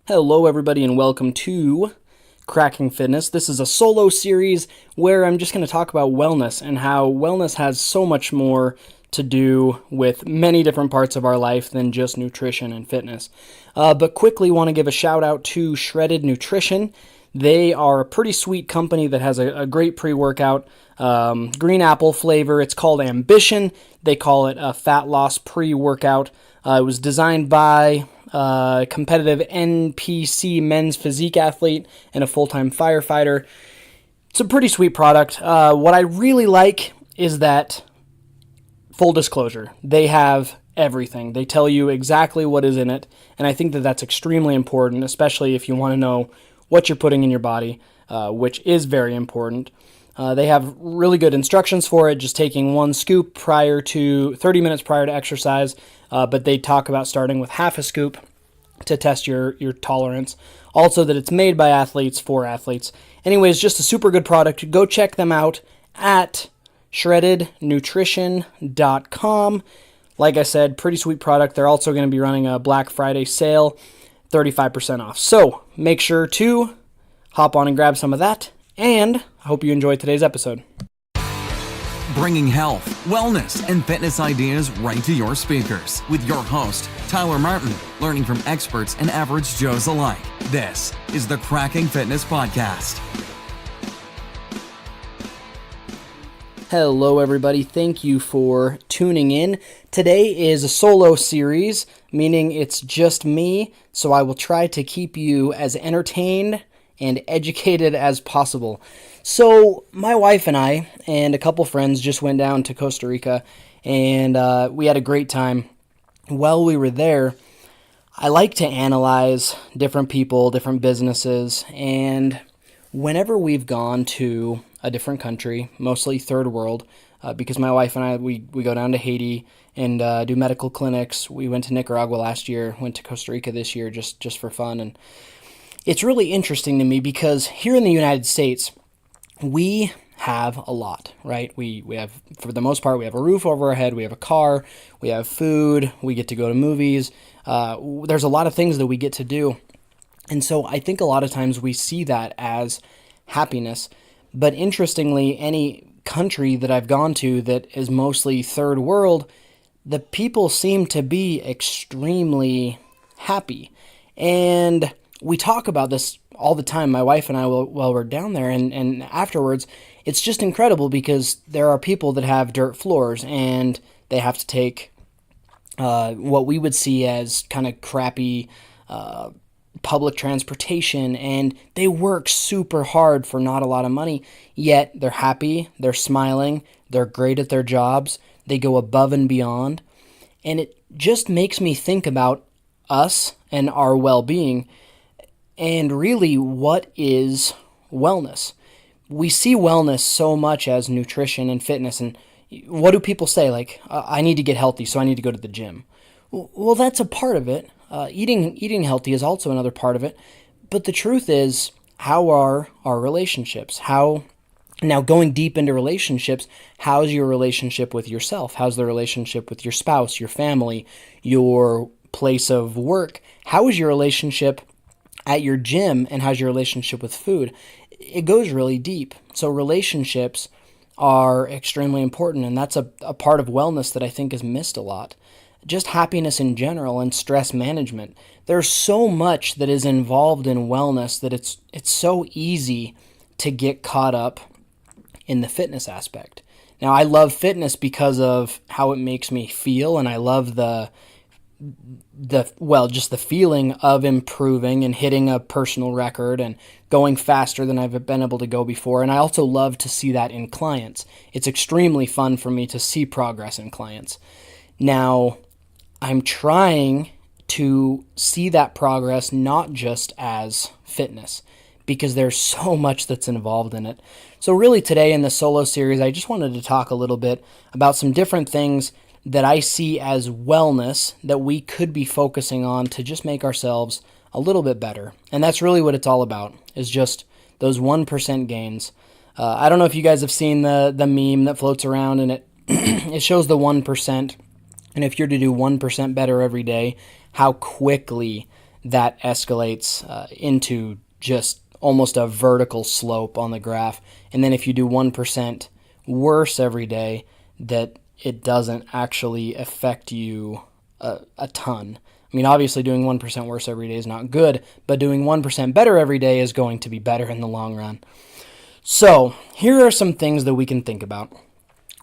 Hello, everybody, and welcome to Cracking Fitness. This is a solo series where I'm just going to talk about wellness and how wellness has so much more to do with many different parts of our life than just nutrition and fitness. But quickly want to give a shout out to Shredded Nutrition. They are a pretty sweet company that has a great pre-workout, green apple flavor. It's called Ambition. They call it a fat loss pre-workout. It was designed by competitive NPC men's physique athlete and a full-time firefighter. It's a pretty sweet product. What I really like is that, full disclosure, they have everything. They tell you exactly what is in it, and I think that that's extremely important, especially if you want to know what you're putting in your body, which is very important. They have really good instructions for it, just taking one scoop 30 minutes prior to exercise, but they talk about starting with half a scoop to test your tolerance. Also that it's made by athletes for athletes. Anyways, just a super good product. Go check them out at shreddednutrition.com. Like I said, pretty sweet product. They're also going to be running a Black Friday sale, 35% off. So make sure to hop on and grab some of that. And I hope you enjoyed today's episode. Bringing health, wellness, and fitness ideas right to your speakers with your host, Tyler Martin, learning from experts and average Joes alike. This is the Cracking Fitness Podcast. Hello, everybody. Thank you for tuning in. Today is a solo series, meaning it's just me, so I will try to keep you as entertained and educated as possible. So my wife and I and a couple friends just went down to Costa Rica, and we had a great time. While we were there, I like to analyze different people, different businesses, and whenever we've gone to a different country, mostly third world, because my wife and I, we go down to Haiti and do medical clinics. We went to Nicaragua last year, went to Costa Rica this year just for fun, and it's really interesting to me because here in the United States, we have a lot, right? We have, for the most part, we have a roof over our head, we have a car, we have food, we get to go to movies. There's a lot of things that we get to do. And so I think a lot of times we see that as happiness. But interestingly, any country that I've gone to that is mostly third world, the people seem to be extremely happy. And we talk about this all the time, my wife and I, while we're down there, and afterwards. It's just incredible because there are people that have dirt floors and they have to take what we would see as kind of crappy public transportation, and they work super hard for not a lot of money, yet they're happy, they're smiling, they're great at their jobs, they go above and beyond, and it just makes me think about us and our well-being. And really, what is wellness? We see wellness so much as nutrition and fitness, and what do people say? Like, I need to get healthy, so I need to go to the gym. Well, that's a part of it. Eating healthy is also another part of it. But the truth is, how are our relationships? Now, going deep into relationships, how's your relationship with yourself? How's the relationship with your spouse, your family, your place of work? How is your relationship at your gym, and how's your relationship with food? It goes really deep. So relationships are extremely important, and that's a part of wellness that I think is missed a lot. Just happiness in general and stress management. There's so much that is involved in wellness that it's so easy to get caught up in the fitness aspect. Now, I love fitness because of how it makes me feel, and I love just the feeling of improving and hitting a personal record and going faster than I've been able to go before. And I also love to see that in clients. It's extremely fun for me to see progress in clients. Now, I'm trying to see that progress not just as fitness, because there's so much that's involved in it. So really today in the solo series, I just wanted to talk a little bit about some different things that I see as wellness that we could be focusing on to just make ourselves a little bit better. And that's really what it's all about, is just those 1% gains. I don't know if you guys have seen the meme that floats around, and it it shows the 1%. And if you're to do 1% better every day, how quickly that escalates into just almost a vertical slope on the graph. And then if you do 1% worse every day, that it doesn't actually affect you a ton. I mean, obviously doing 1% worse every day is not good, but doing 1% better every day is going to be better in the long run. So here are some things that we can think about.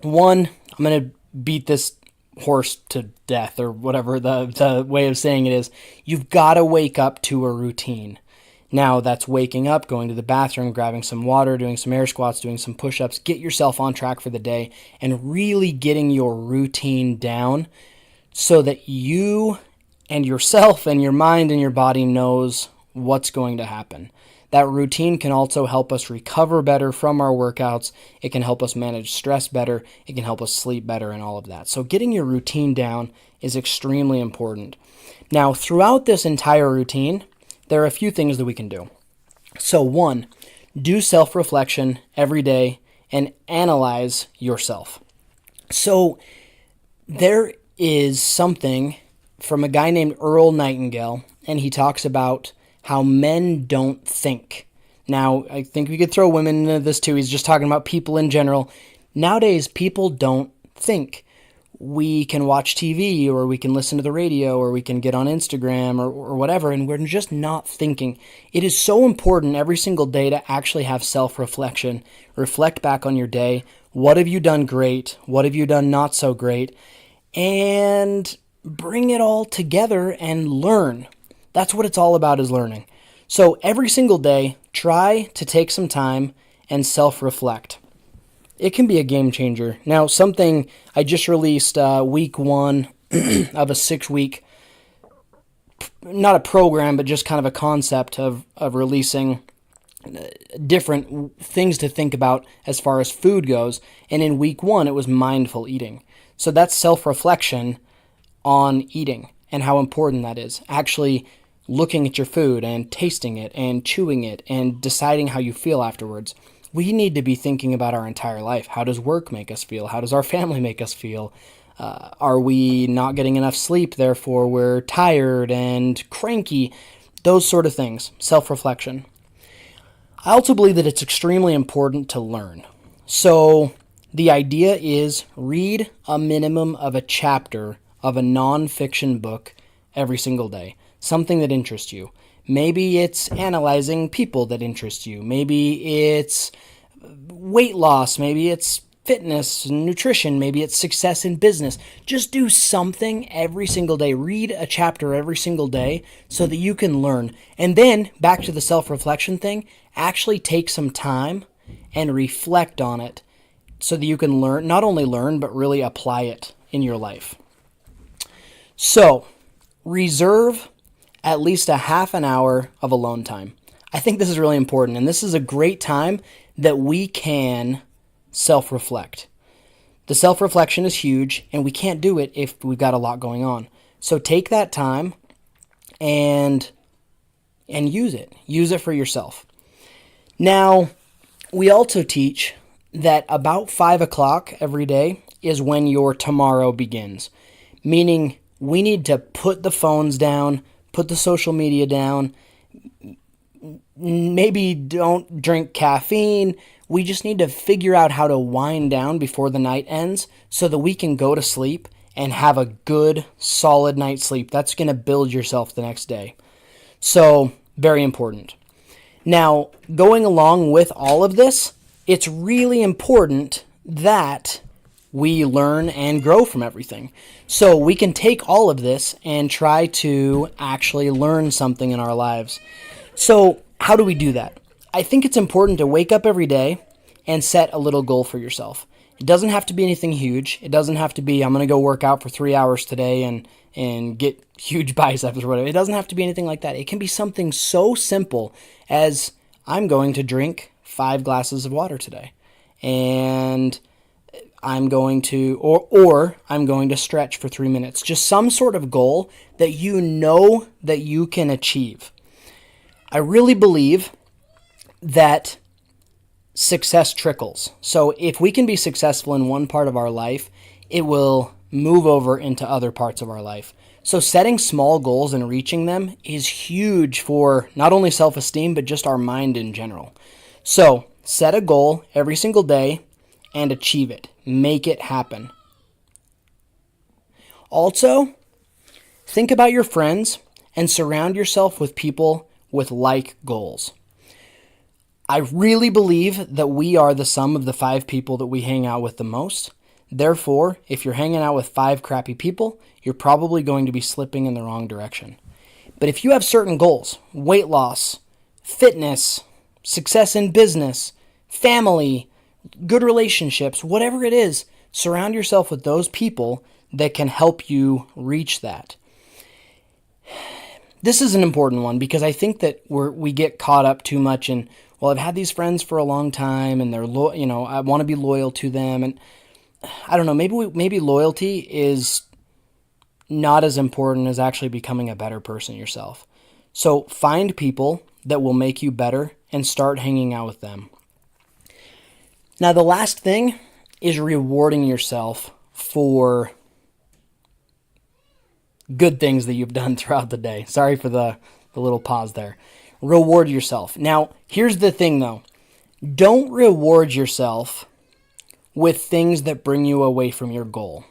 One, I'm going to beat this horse to death, or whatever the way of saying it is. You've got to wake up to a routine. Now, that's waking up, going to the bathroom, grabbing some water, doing some air squats, doing some push-ups. Get yourself on track for the day and really getting your routine down so that you and yourself and your mind and your body knows what's going to happen. That routine can also help us recover better from our workouts. It can help us manage stress better. It can help us sleep better and all of that. So getting your routine down is extremely important. Now, throughout this entire routine, there are a few things that we can do. So one, do self-reflection every day and analyze yourself. So there is something from a guy named Earl Nightingale, and he talks about how men don't think. Now, I think we could throw women into this too. He's just talking about people in general. Nowadays, people don't think. We can watch TV, or we can listen to the radio, or we can get on Instagram or whatever, and we're just not thinking. It is so important every single day to actually have self-reflection. Reflect back on your day. What have you done great? What have you done not so great? And bring it all together and learn. That's what it's all about, is learning. So every single day, try to take some time and self-reflect. It can be a game changer. Now, something I just released week 1 of a 6-week, not a program, but just kind of a concept of releasing different things to think about as far as food goes. And in week 1, it was mindful eating. So that's self-reflection on eating and how important that is. Actually looking at your food and tasting it and chewing it and deciding how you feel afterwards. We need to be thinking about our entire life. How does work make us feel? How does our family make us feel? Are we not getting enough sleep, therefore we're tired and cranky? Those sort of things. Self-reflection. I also believe that it's extremely important to learn. So the idea is read a minimum of a chapter of a non-fiction book every single day. Something that interests you. Maybe it's analyzing people that interest you. Maybe it's weight loss. Maybe it's fitness and nutrition. Maybe it's success in business. Just do something every single day. Read a chapter every single day so that you can learn. And then, back to the self-reflection thing, actually take some time and reflect on it so that you can learn, not only learn, but really apply it in your life. So, reserve at least a half an hour of alone time. I think this is really important, and this is a great time that we can self-reflect. The self-reflection is huge, and we can't do it if we've got a lot going on. So take that time and use it. Use it for yourself. Now, we also teach that about 5 o'clock every day is when your tomorrow begins, meaning we need to put the phones down, put the social media down, maybe don't drink caffeine. We just need to figure out how to wind down before the night ends so that we can go to sleep and have a good, solid night's sleep. That's going to build yourself the next day. So, very important. Now, going along with all of this, it's really important that we learn and grow from everything. So we can take all of this and try to actually learn something in our lives. So how do we do that? I think it's important to wake up every day and set a little goal for yourself. It doesn't have to be anything huge. It doesn't have to be, I'm going to go work out for 3 hours today and get huge biceps or whatever. It doesn't have to be anything like that. It can be something so simple as, I'm going to drink 5 glasses of water today. And I'm going to, or I'm going to stretch for 3 minutes. Just some sort of goal that you know that you can achieve. I really believe that success trickles. So if we can be successful in one part of our life, it will move over into other parts of our life. So setting small goals and reaching them is huge for not only self-esteem, but just our mind in general. So set a goal every single day and achieve it. Make it happen. Also, think about your friends and surround yourself with people with like goals. I really believe that we are the sum of the 5 people that we hang out with the most. Therefore, if you're hanging out with 5 crappy people, you're probably going to be slipping in the wrong direction. But if you have certain goals, weight loss, fitness, success in business, family, good relationships, whatever it is, surround yourself with those people that can help you reach that. This is an important one because I think that we get caught up too much in, well, I've had these friends for a long time and they're I want to be loyal to them, and I don't know, maybe loyalty is not as important as actually becoming a better person yourself. So find people that will make you better and start hanging out with them. Now, the last thing is rewarding yourself for good things that you've done throughout the day. Sorry for the little pause there. Reward yourself. Now, here's the thing though. Don't reward yourself with things that bring you away from your goal.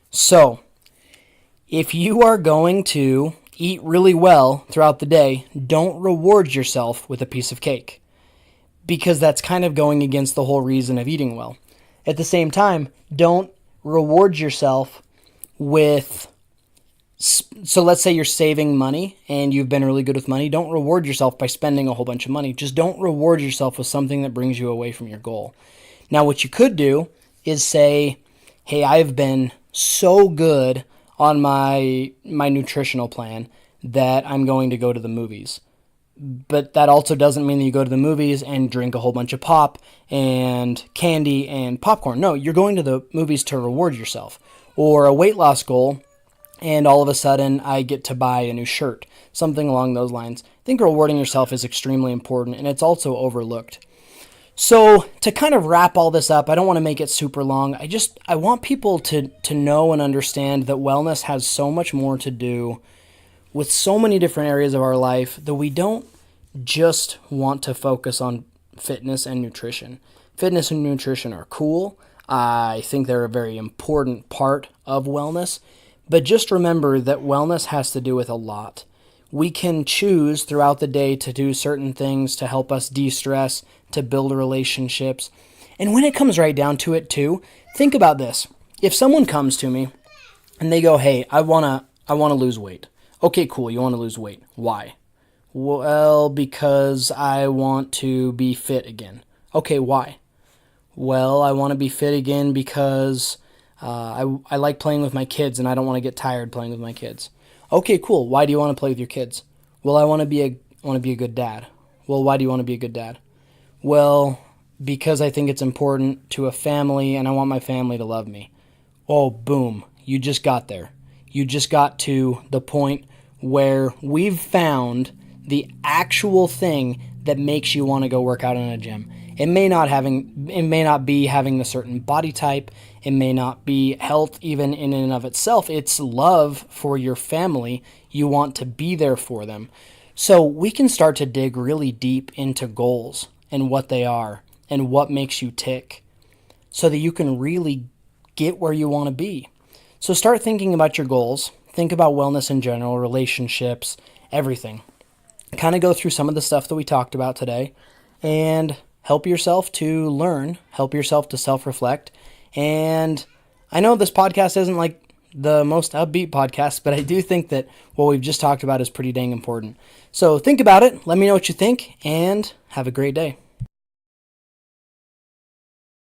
So, if you are going to eat really well throughout the day, don't reward yourself with a piece of cake, because that's kind of going against the whole reason of eating well. At the same time, don't reward yourself with, so let's say you're saving money and you've been really good with money. Don't reward yourself by spending a whole bunch of money. Just don't reward yourself with something that brings you away from your goal. Now, what you could do is say, hey, I've been so good on my nutritional plan that I'm going to go to the movies. But that also doesn't mean that you go to the movies and drink a whole bunch of pop and candy and popcorn. No, you're going to the movies to reward yourself. Or a weight loss goal, and all of a sudden I get to buy a new shirt. Something along those lines. I think rewarding yourself is extremely important, and it's also overlooked. So to kind of wrap all this up, I don't want to make it super long. I want people to know and understand that wellness has so much more to do with so many different areas of our life that we don't just want to focus on fitness and nutrition. Fitness and nutrition are cool. I think they're a very important part of wellness. But just remember that wellness has to do with a lot. We can choose throughout the day to do certain things to help us de-stress, to build relationships. And when it comes right down to it too, think about this. If someone comes to me and they go, hey, I want to lose weight. Okay, cool, you want to lose weight. Why? Well, because I want to be fit again. Okay, why? Well, I want to be fit again because I like playing with my kids and I don't want to get tired playing with my kids. Okay, cool. Why do you want to play with your kids? Well, I want to be a good dad. Well, why do you want to be a good dad? Well, because I think it's important to a family and I want my family to love me. Oh, boom. You just got there. You just got to the point where we've found the actual thing that makes you want to go work out in a gym. It may not be having a certain body type. It may not be health even in and of itself. It's love for your family. You want to be there for them. So we can start to dig really deep into goals and what they are and what makes you tick so that you can really get where you want to be. So start thinking about your goals. Think about wellness in general, relationships, everything. Kind of go through some of the stuff that we talked about today and help yourself to learn, help yourself to self-reflect. And I know this podcast isn't like the most upbeat podcast, but I do think that what we've just talked about is pretty dang important. So think about it, let me know what you think, and have a great day.